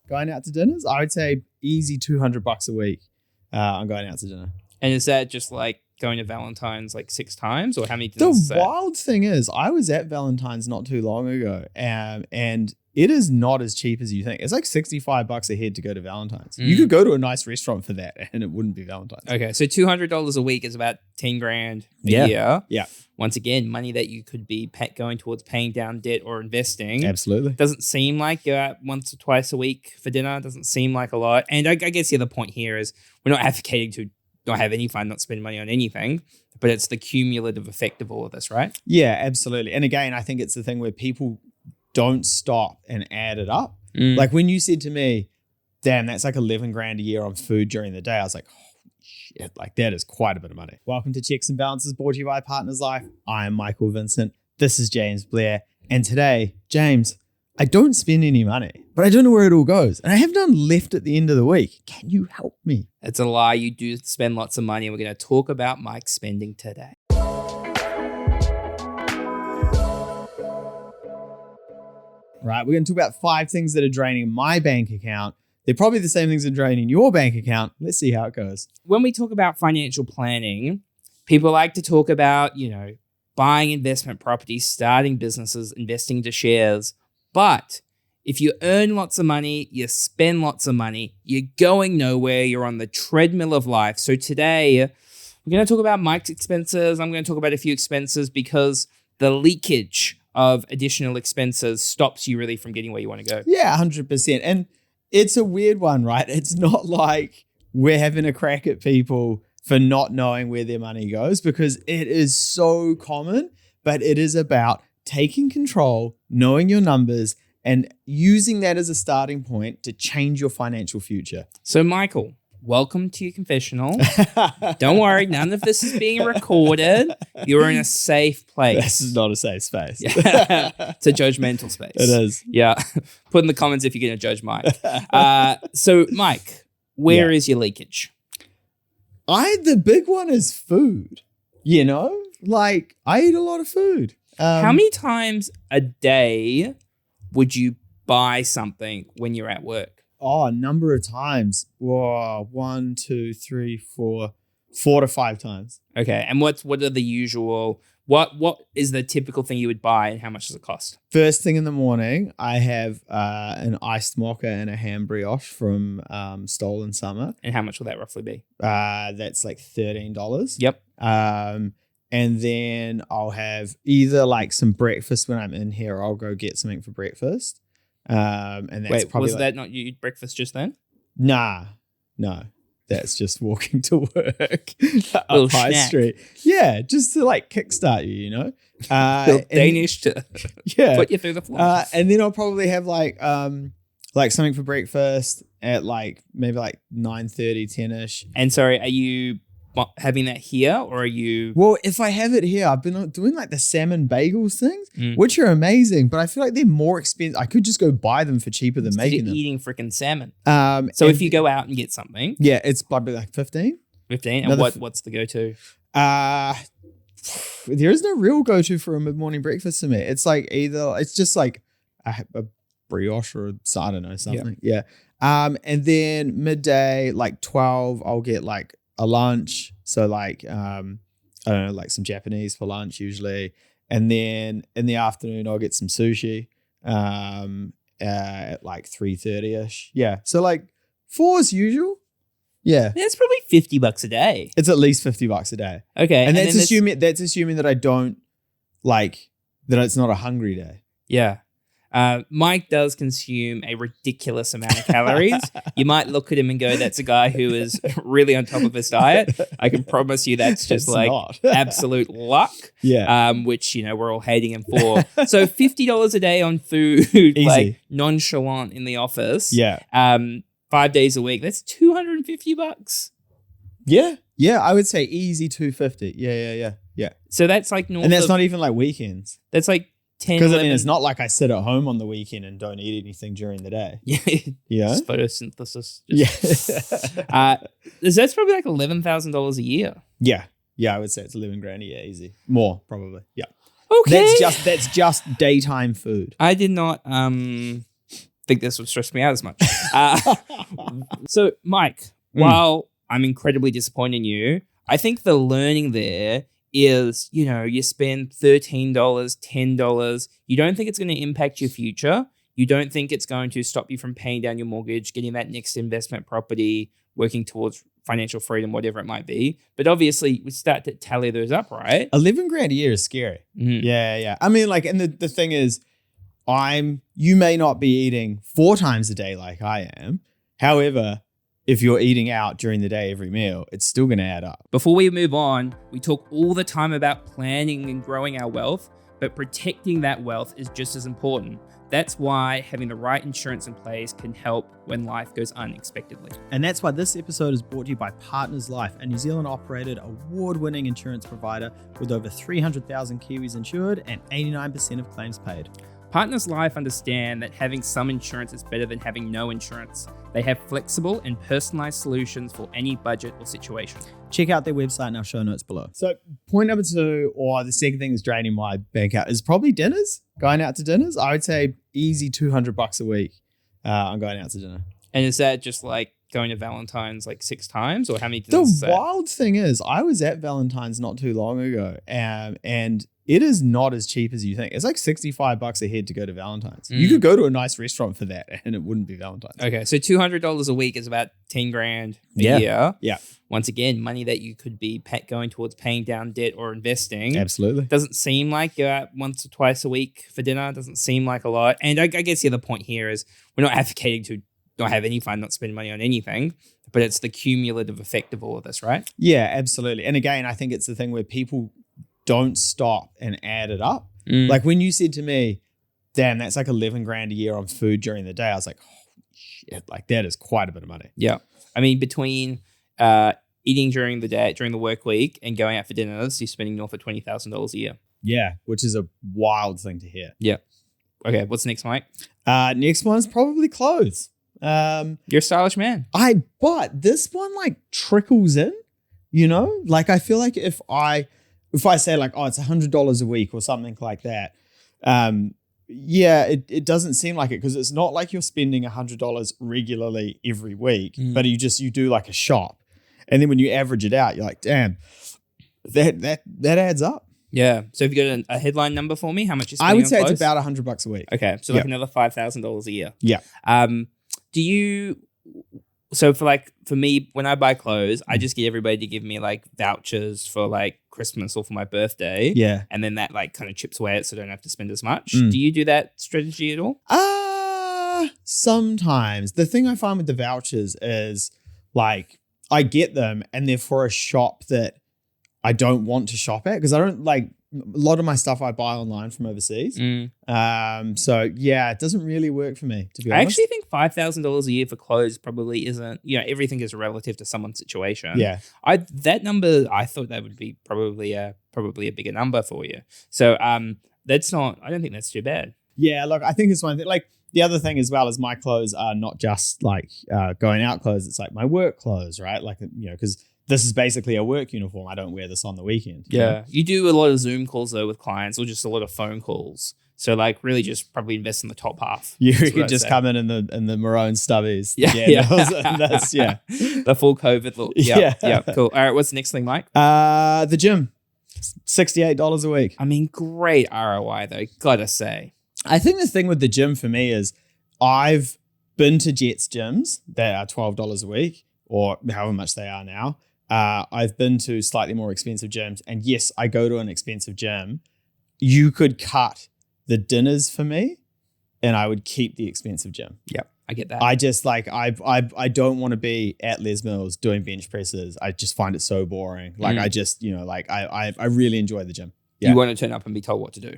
going out to dinners, I would say easy $200 a week. I'm going out to dinner. And is that just like going to Valentine's like 6 times, or how many dinners is The that? wild thing is, I was at Valentine's not too long ago, and it is not as cheap as you think. It's like $65 a head to go to Valentine's. You could go to a nice restaurant for that, and it wouldn't be Valentine's. Okay, so $200 a week is about 10 grand a year. Yeah. Once again, money that you could be going towards paying down debt or investing. Absolutely. Doesn't seem like you're out once or twice a week for dinner. Doesn't seem like a lot. And I guess the other point here is we're not advocating to not have any fun, not spend money on anything, but it's the cumulative effect of all of this, right? Yeah, absolutely. And again, I think it's the thing where people don't stop and add it up. Like when you said to me, damn, that's like 11 grand a year on food during the day, I was like, holy shit, like that is quite a bit of money. Welcome to Checks and Balances, brought to you by Partners Life. I am Michael Vincent. This is James Blair. And today, James, I don't spend any money, but I don't know where it all goes. And I have none left at the end of the week. Can you help me? It's a lie. You do spend lots of money. And we're going to talk about Mike's spending today. Right, we're going to talk about 5 things that are draining my bank account. They're probably the same things that are draining your bank account. Let's see how it goes. When we talk about financial planning, people like to talk about, buying investment properties, starting businesses, investing into shares. But if you earn lots of money, you spend lots of money, you're going nowhere, you're on the treadmill of life. So today, we're going to talk about Mike's expenses. I'm going to talk about a few expenses because the leakage of additional expenses stops you really from getting where you want to go. Yeah, 100%. And it's a weird one, right? It's not like we're having a crack at people for not knowing where their money goes, because it is so common, but it is about taking control, knowing your numbers, and using that as a starting point to change your financial future. So, Michael, welcome to your confessional. Don't worry, none of this is being recorded. You're in a safe place. This is not a safe space. It's a judgmental space. It is. Yeah. Put in the comments if you're going to judge Mike. So, Mike, where is your leakage? The big one is food. Like I eat a lot of food. How many times a day would you buy something when you're at work? Oh, a number of times. Whoa, 1, 2, 3, 4 to 5 times. Okay. And what are the usual, what is the typical thing you would buy and how much does it cost? First thing in the morning, I have an iced mocha and a ham brioche from Stolen Summer. And how much will that roughly be? That's like $13. Yep. And then I'll have either like some breakfast when I'm in here, or I'll go get something for breakfast. And that's Wait, probably was that not you eat breakfast just then? No. That's just walking to work Little up High snack. Street. Yeah, just to like kickstart you, Danish to put you through the floor. And then I'll probably have like something for breakfast at like maybe like 9:30, 10ish. And sorry, are you having that here or are you? Well, if I have it here, I've been doing like the salmon bagels things, Mm. which are amazing, but I feel like they're more expensive. I could just go buy them for cheaper than making You're them. eating freaking salmon. So if you go out and get something, yeah, it's probably like 15. 15, and what's the go-to? There is no real go-to for a mid-morning breakfast to me. It's like it's just like a brioche or I don't know, something. Yeah. And then midday, like 12, I'll get like a lunch. So like, I don't know, like some Japanese for lunch usually. And then in the afternoon, I'll get some sushi at like 3:30ish. Yeah. So like 4 as usual. Yeah. That's probably $50 a day. It's at least $50 a day. Okay. And that's assuming that I don't like that it's not a hungry day. Yeah. Mike does consume a ridiculous amount of calories. You might look at him and go, that's a guy who is really on top of his diet. I can promise you that's just absolute luck. Yeah. Which, we're all hating him for. So $50 a day on food, like nonchalant in the office. Yeah. 5 days a week. That's $250. Yeah. Yeah. I would say easy 250. Yeah. So that's like normal. And that's not even like weekends. That's like 10, because I mean, it's not like I sit at home on the weekend and don't eat anything during the day. Yeah. Just photosynthesis. Yeah. That's probably like $11,000 a year. Yeah. Yeah. I would say it's 11 grand a year. Easy. More probably. Yeah. Okay. That's just daytime food. I did not think this would stress me out as much. So, Mike, while I'm incredibly disappointed in you, I think the learning there is, you spend $13, $10. You don't think it's going to impact your future. You don't think it's going to stop you from paying down your mortgage, getting that next investment property, working towards financial freedom, whatever it might be. But obviously, we start to tally those up, right? 11 grand a year is scary. Mhm. Yeah. I mean, and the thing is, you may not be eating 4 times a day like I am. However, if you're eating out during the day every meal, it's still going to add up. Before we move on, we talk all the time about planning and growing our wealth, but protecting that wealth is just as important. That's why having the right insurance in place can help when life goes unexpectedly. And that's why this episode is brought to you by Partners Life, a New Zealand operated award-winning insurance provider with over 300,000 Kiwis insured and 89% of claims paid. Partners Life understand that having some insurance is better than having no insurance. They have flexible and personalized solutions for any budget or situation. Check out their website in our show notes below. So point number 2, or the second thing that's draining my bank account, is probably dinners. Going out to dinners. I would say easy $200 a week on going out to dinner. And is that just like going to Valentine's like 6 times, or how many dinners is The that? wild thing is, I was at Valentine's not too long ago, and it is not as cheap as you think. It's like $65 a head to go to Valentine's. You could go to a nice restaurant for that, and it wouldn't be Valentine's. Okay, so $200 a week is about 10 grand a Yeah. year. Yeah. Once again, money that you could be going towards paying down debt or investing. Absolutely. Doesn't seem like you're out once or twice a week for dinner. Doesn't seem like a lot. And I guess the other point here is we're not advocating to not have any fun, not spend money on anything, but it's the cumulative effect of all of this, right? Yeah, absolutely. And again, I think it's the thing where people don't stop and add it up. Like when you said to me, damn, that's like 11 grand a year on food during the day, I was like, holy shit, like that is quite a bit of money. Yeah. I mean, between eating during the day, during the work week, and going out for dinners, you're spending north of $20,000 a year. Yeah, which is a wild thing to hear. Yeah. Okay, what's next, Mike? Next one's probably clothes. You're a stylish man. But this one like trickles in, like I feel like if I say like, oh, it's $100 a week or something like that, it doesn't seem like it, because it's not like you're spending $100 regularly every week, but you do like a shop, and then when you average it out, you're like, damn, that adds up. Yeah. So if you got a headline number for me, how much is? I would say it's about $100 a week. Okay, so like another $5,000 a year. Yeah. Do you? So for me, when I buy clothes, I just get everybody to give me like vouchers for like Christmas or for my birthday. Yeah. And then that like kind of chips away at it, so I don't have to spend as much. Do you do that strategy at all? Sometimes. The thing I find with the vouchers is like I get them and they're for a shop that I don't want to shop at, because I don't like a lot of my stuff I buy online from overseas. So yeah, it doesn't really work for me, to be honest. I actually think $5,000 a year for clothes probably isn't, everything is relative to someone's situation. Yeah. That number, I thought that would be probably a bigger number for you. So I don't think that's too bad. Yeah, look, I think it's one thing. Like the other thing as well is my clothes are not just like going out clothes. It's like my work clothes, right? Like, because this is basically a work uniform. I don't wear this on the weekend. Yeah. You do a lot of Zoom calls though with clients, or just a lot of phone calls. So like really just probably invest in the top half. You could just come in the maroon stubbies. Yeah. That's the full COVID look. Yeah. Cool. All right. What's the next thing, Mike? The gym. $68 a week. I mean, great ROI though, gotta say. I think the thing with the gym for me is I've been to Jets gyms that are $12 a week, or however much they are now. I've been to slightly more expensive gyms, and yes, I go to an expensive gym. You could cut the dinners for me, and I would keep the expensive gym. Yep, I get that. I just like I don't want to be at Les Mills doing bench presses. I just find it so boring. Like I just I really enjoy the gym. Yeah. You want to turn up and be told what to do.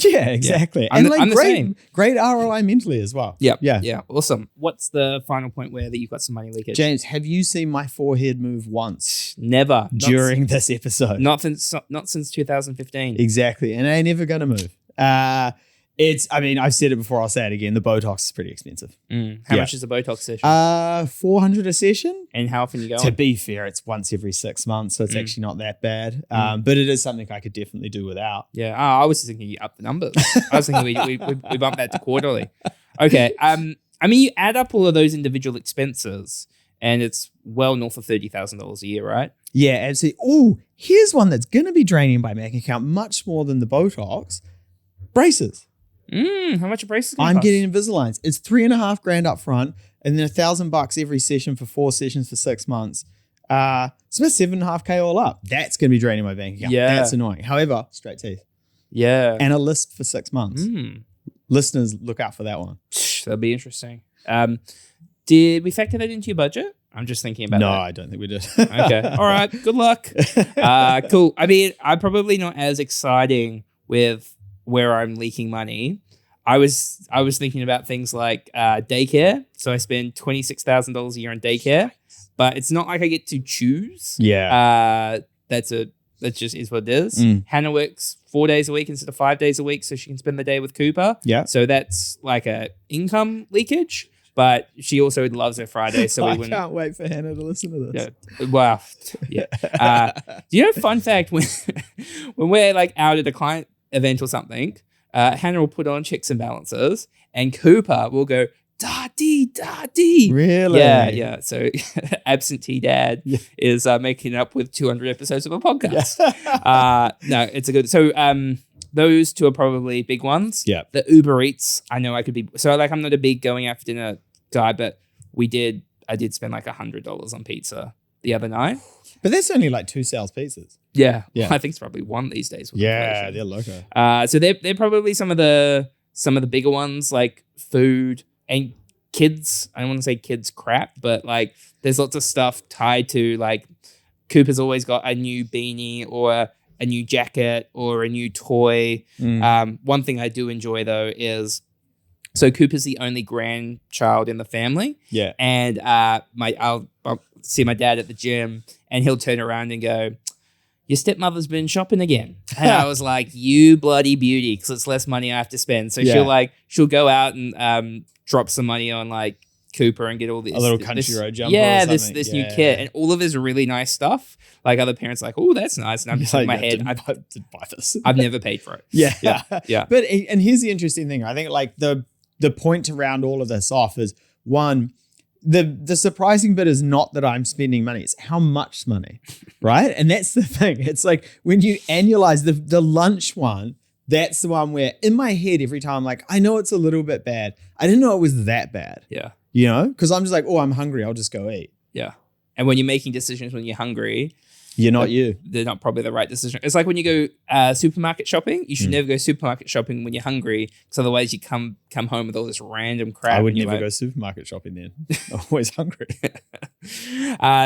Yeah, exactly. I'm and the same. Great ROI mentally as well. Yeah. Awesome. What's the final point that you've got some money leakage? James, have you seen my forehead move once? Never. During this episode. Not since 2015. Exactly. And it ain't never gonna move. I've said it before, I'll say it again. The Botox is pretty expensive. How much is a Botox session? $400 a session. And how often you go? To be fair, it's once every 6 months, so it's actually not that bad. But it is something I could definitely do without. Yeah. I was thinking you up the numbers. I was thinking we bump that to quarterly. Okay. I mean, you add up all of those individual expenses, and it's well north of $30,000 a year, right? Yeah, absolutely. Oh, here's one that's going to be draining my bank account much more than the Botox. Braces. How much a braces? I'm getting Invisaligns. It's $3,500 up front, and then $1,000 every session for 4 sessions for 6 months. It's about $7,500 all up. That's going to be draining my bank account. Yeah. That's annoying. However, straight teeth. Yeah. And a list for 6 months. Listeners, look out for that one. That'll be interesting. Did we factor that into your budget? I'm just thinking about No, that. I don't think we did. Okay. All right. Good luck. Cool. I mean, I'm probably not as exciting with where I'm leaking money. I was thinking about things like daycare. So I spend $26,000 a year on daycare, but it's not like I get to choose. Yeah. That just is what it is. Hannah works 4 days a week instead of 5 days a week, so she can spend the day with Cooper. Yeah. So that's like a income leakage. But she also loves her Friday, so we I wouldn't. can't wait for Hannah to listen to this. Yeah. Wow. Yeah. Do you know, fun fact, when we're like out at a client event or something, Hannah will put on checks and balances, and Cooper will go, da-dee, da-dee. Really? Yeah. So absentee dad is making up with 200 episodes of a podcast. No, it's a good. So those two are probably big ones. Yeah. The Uber Eats, I know I could be. So like, I'm not a big going out for dinner guy, but I did spend like $100 on pizza the other night. But that's only like 2 sales pizzas. Yeah. Yeah. I think it's probably one these days. with Yeah, inflation. they're loco. So they're probably some of the bigger ones, like food and kids. I don't want to say kids crap, but like there's lots of stuff tied to, like, Cooper's always got a new beanie or a new jacket or a new toy. One thing I do enjoy though is, so Cooper's the only grandchild in the family. Yeah. And I'll see my dad at the gym, and he'll turn around and go, "Your stepmother's been shopping again." And I was like, "You bloody beauty," because it's less money I have to spend. So she'll go out and drop some money on like Cooper and get all this. A little country road jumper. Yeah, or something. this new kit, and all of his really nice stuff. Like other parents are like, "Oh, that's nice," and I'm just in my head, Didn't buy this. I've never paid for it. Yeah. Yeah. But and here's the interesting thing. I think like the point to round all of this off is, one, the surprising bit is not that I'm spending money, it's how much money, right? And that's the thing. It's like when you annualize the lunch one, that's the one where in my head every time I'm like, I know it's a little bit bad. I didn't know it was that bad. Yeah. You know? Because I'm just like, oh, I'm hungry. I'll just go eat. Yeah. And when you're making decisions when you're hungry, You're not you. they're not probably the right decision. It's like when you go supermarket shopping, you should never go supermarket shopping when you're hungry, because otherwise you come home with all this random crap. I would and you're never like- go supermarket shopping then. I'm always hungry.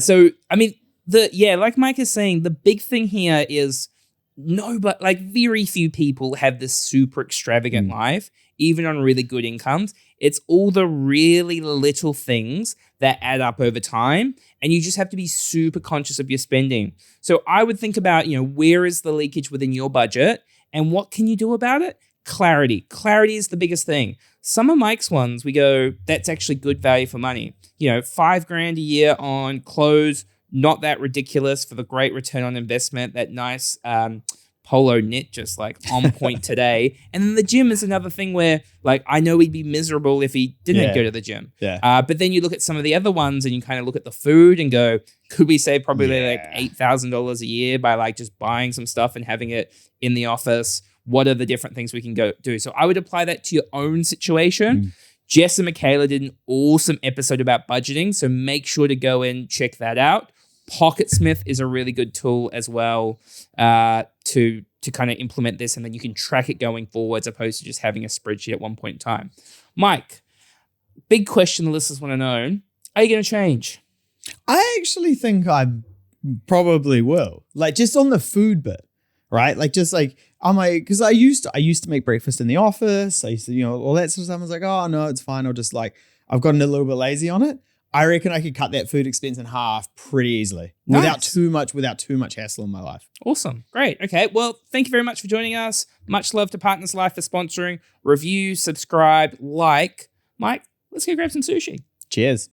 So I mean, like Mike is saying, the big thing here is but like very few people have this super extravagant life, even on really good incomes. It's all the really little things that add up over time, and you just have to be super conscious of your spending. So I would think about, where is the leakage within your budget and what can you do about it? Clarity. Clarity is the biggest thing. Some of Mike's ones, we go, that's actually good value for money. $5,000 a year on clothes, not that ridiculous for the great return on investment, that nice polo knit, just like on point today. And then the gym is another thing where, like, I know he'd be miserable if he didn't go to the gym. Yeah. But then you look at some of the other ones and you kind of look at the food and go, could we save probably like $8,000 a year by like just buying some stuff and having it in the office? What are the different things we can go do? So I would apply that to your own situation. Jess and Michaela did an awesome episode about budgeting, so make sure to go and check that out. Pocketsmith is a really good tool as well to kind of implement this, and then you can track it going forward as opposed to just having a spreadsheet at one point in time. Mike, big question the listeners want to know. Are you going to change? I actually think I probably will. Like just on the food bit, right? Like just like because I used to make breakfast in the office. I used to, all that sort of stuff. I was like, oh no, it's fine. I'll just I've gotten a little bit lazy on it. I reckon I could cut that food expense in half pretty easily without too much hassle in my life. Awesome. Great. Okay. Well, thank you very much for joining us. Much love to Partners Life for sponsoring. Review, subscribe, like. Mike, let's go grab some sushi. Cheers.